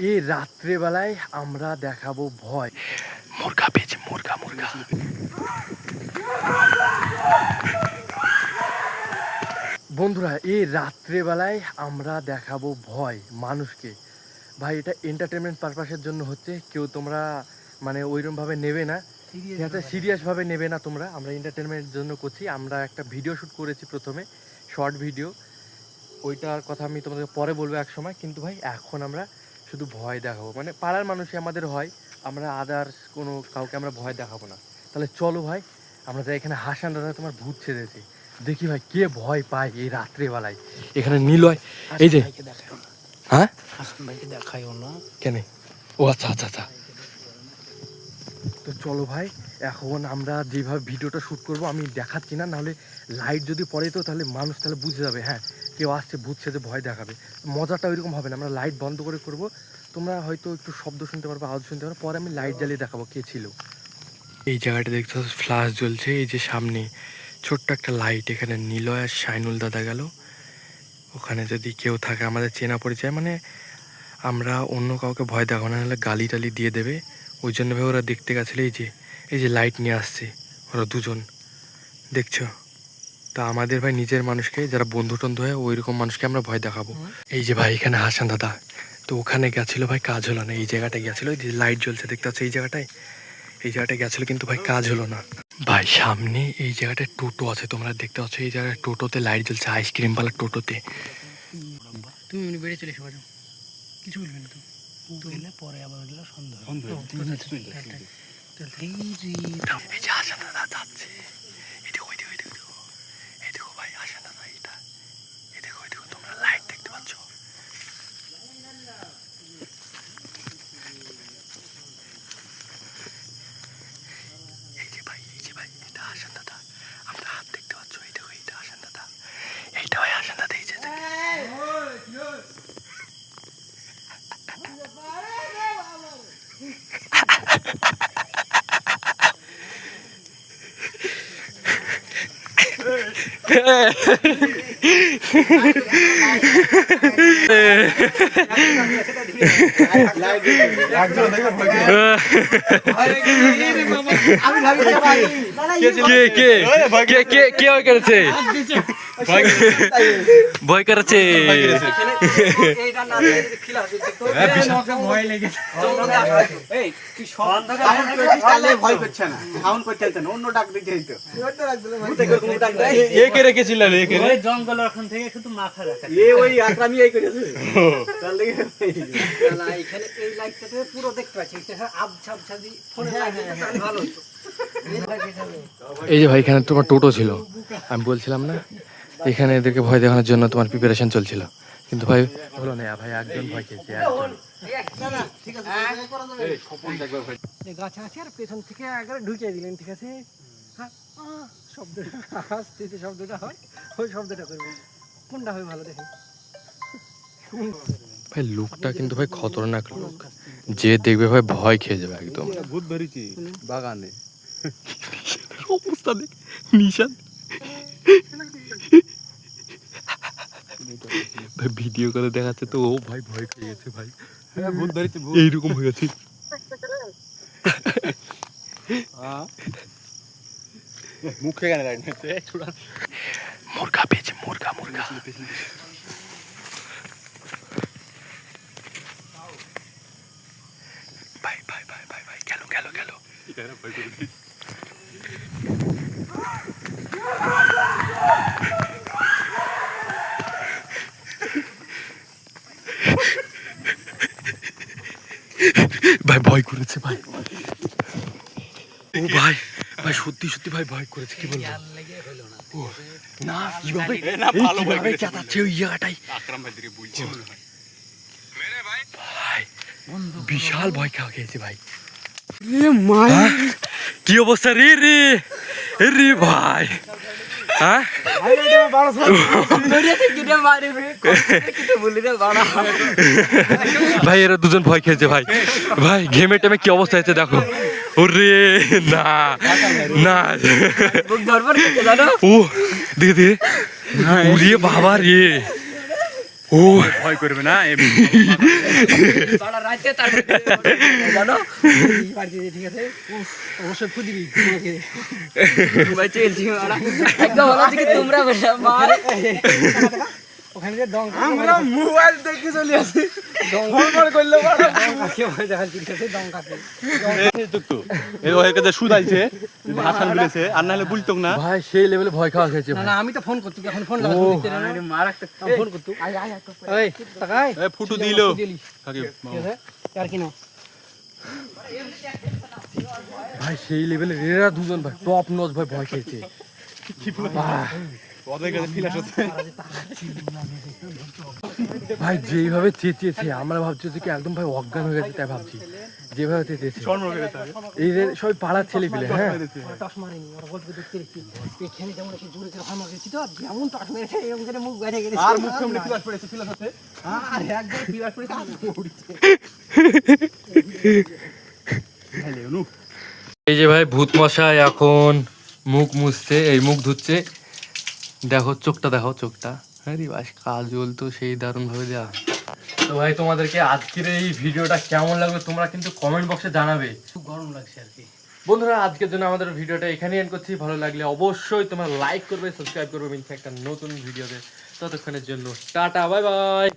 এই রাত্রেবেলায় আমরা দেখাবো ভয়। মুরগা পেয়েছে, মুরগা মুরগা। বন্ধুরা, এই রাত্রেবেলায় আমরা দেখাবো ভয় মানুষকে। ভাই এটা এন্টারটেনমেন্ট পারপাসের জন্য হচ্ছে, কেউ তোমরা মানে ওইরকমভাবে নেবে না, ঠিক আছে? সিরিয়াসভাবে নেবে না তোমরা। আমরা এন্টারটেনমেন্টের জন্য করছি। আমরা একটা ভিডিও শ্যুট করেছি প্রথমে, শর্ট ভিডিও, ওইটার কথা আমি তোমাদের পরে বলবো এক সময়। কিন্তু ভাই এখন আমরা শুধু ভয় দেখাবো, মানে পাড়ার মানুষই আমাদের হয়, আমরা আদার্স কোনো কাউকে আমরা ভয় দেখাবো না। তাহলে চলো ভাই, আমরা যাই। এখানে হাসান দাদা তোমার ভূত ছেড়েছে, দেখি ভাই কে ভয় পায় এই রাত্রেবেলায়। এখানে নিলয়, এই যে হ্যাঁ হাসান ভাইকে দেখাইও না। কেন? ও আচ্ছা আচ্ছা আচ্ছা। তো চলো ভাই, এখন আমরা যেভাবে ভিডিওটা শ্যুট করবো আমি দেখাচ্ছি না, নাহলে লাইট যদি পড়ে তো তাহলে মানুষ তাহলে বুঝে যাবে হ্যাঁ কেউ আসছে, ভূত সেজে ভয় দেখাবে। মজাটা ওইরকম হবে না, আমরা লাইট বন্ধ করে করবো। তোমরা হয়তো একটু শব্দ শুনতে পারবে, আওয়াজ শুনতে পারবে, পরে আমি লাইট জ্বালিয়ে দেখাবো কে ছিল। এই জায়গাটা দেখতে ফ্ল্যাশ জ্বলছে, এই যে সামনে ছোট্ট একটা লাইট। এখানে নিলয় আর শাইনুল দাদা গেল, ওখানে যদি কেউ থাকে আমাদের চেনা পরিচয়, মানে আমরা অন্য কাউকে ভয় দেখাবো না, নাহলে গালি টালি দিয়ে দেবে। ওই জন্য ভাই ওরা দেখতে গেছিলো। এই যে লাইট নিয়ে আসছে ওরা দুজন, দেখছো? তা আমাদের ভাই নিজের মানুষকে, যারা বন্ধু টন্ধু হয় ওই রকম মানুষকে আমরা ভয় দেখাবো। এই যে ভাই এখানে হাসান দাদা, তো ওখানে গেছিলো ভাই, কাজ হলো না। এই জায়গাটায় গেছিলো, এই যে লাইট জ্বলছে দেখতে পাচ্ছ, এই জায়গাটায় গেছিলো, কিন্তু ভাই কাজ হলো না। ভাই সামনে এই জায়গাটায় টোটো আছে, তোমরা দেখতে পাচ্ছ, এই জায়গায় টোটোতে লাইট জ্বলছে, আইসক্রিম পালার টোটোতে। তুমি এমনি বেড়ে চলে এসে বাজো, কিছু বলবে না। তো এলে পরে আবার এলে সন্দেহ। এই যে হাসান দাদা যাচ্ছে, এই দেখো এই দেখো ভাই হাসান দাদা, এই দেখো তোমরা লাইট দেখতে পাচ্ছ। এই যে ভাই এটা হাসান দাদা, আমরা হাত দেখতে পাচ্ছ, এই দেখো এইটা হাসান দাদা, এইটা ভাই হাসান দাদা। এই যে ভয় করেছে। জঙ্গল এখন থেকে শুধু মাথা রাখা পুরো দেখতে পাচ্ছি। এই যে ভাই এখানে তোমার টোটো ছিল, আমি বলছিলাম না এখানে এদেরকে ভয় দেখানোর জন্য তোমার প্রিপারেশন চলছিল, কিন্তু ভাই হলো না ভাই, একজন ভয় খেয়েছে, একজন। গাছে আছে আর পেছন থেকে একবারে ঢুকিয়ে দিলেন, ঠিক আছে? হ্যাঁ, শব্দটা আসছে, যে শব্দটা হয় ওই শব্দটা করবেন। কোনটা হয় ভালো দেখেন ভাই। লুকটা কিন্তু ভাই খতরনাক লুক, যে দেখবে ভাই ভয় খেয়ে যাবে একদম। ভূত বেরিয়েছি বাগানে, অবস্থা দেখ নিশান ভাই ভিডিও করে দেখাচ্ছে তো, ও ভাই ভয় খেয়ে গেছে ভাই। ভূত বেরিয়েছে, এইরকম হয়ে গেছে। মুখে কেন লাইট মারছে? মুরগা পেয়েছে, মুরগা মুরগা। ভাই ভাই ভাই ভাই ভাই গেল গেল গেল। ভাই ভয় করেছে ভাই, ও ভাই ভাই সত্যি সত্যি ভাই ভয় করেছে, কি বলবো? ও না কিভাবে কিভাবে চেঁচাচ্ছে ওই জায়গাটাই, ভাই বিশাল ভয় খাওয়া খেয়েছে ভাই। কি অবস্থা রে রে রে ভাই, হ্যাঁ ভাই এরা দুজন ভয় খেয়েছে ভাই। ভাই ঘেমে টেমে কি অবস্থা হয়েছে দেখো। ওরে না না ও দেখে উড়িয়ে বাবা রে ও ভয় করবে না পাড়া রাতে তার জানো বাড়ি দিয়ে ঠিক আছে অবশ্যই ফু দিবি তোমাকে ভাই চলছি একদম ভালো থেকে তোমরা বসে মার ওখানে যে দং আমরা মোবাইল দেখে চলে আসি দং ফোন করলে দং কাকে ভয় দেখাচ্ছি ঠিক আছে দং কাকে তো এই ওই কাছে সুদ আইছে হাসান বলেছে আর নাহলে বলতো না ভাই সেই লেভেলে ভয় খাওয়া খেয়েছে না ভাই না আমি তো ফোন করতে এখন ফোন লাগাচ্ছি দেখতে না মার একটা ফোন করতে এই তাকাই এ ফুটু দিলো দিলি কাকে ঠিক আছে আর কি নাও ভাই সেই লেভেলে এরা দুজন ভাই টপ নচ ভাই ভয় খেয়েছে ওদের কাছে ফিলাস আছে ভাই যেইভাবে চেঁচিয়েছে আমরা ভাবছি যে কি একদম ভাই অজ্ঞান হয়ে গেছে তাই ভাবছি যেভাবে চেঁচিয়েছে এই যে সবাই পাড়ার ছেলে পেলে হ্যাঁ টস মারেনি ওরা গল্প দেখতে দেখছি পেছনে যেমন একটু জোরে করে হামা গেছি তো যেমন টস মেরেছে এরকম করে মুখ বেড়ে গেছে আর মুখ সামনে ফিলাস পড়েছে ফিলাস আছে আর একবার ফিলাস পড়েছে আর উড়ছে হ্যালো নু এই যে ভাই ভূত মশাই এখন মুখ মুছছে এই মুখ ধুচ্ছে দেখো চোখটা দেখো চোখটা আরে বাস কাজল তো সেই দারুণ ভাবে দেওয়া তো ভাই তোমাদেরকে আজকের এই ভিডিওটা কেমন লাগলো তোমরা কিন্তু কমেন্ট বক্সে জানাবে খুব গরম লাগছে আর কি বন্ধুরা আজকের জন্য আমাদের ভিডিওটা এখানে এন্ড করছি ভালো লাগলে অবশ্যই তোমরা লাইক করবে সাবস্ক্রাইব করবে মিলছে একটা নতুন ভিডিওতে ততক্ষণের জন্য টাটা বাই বাই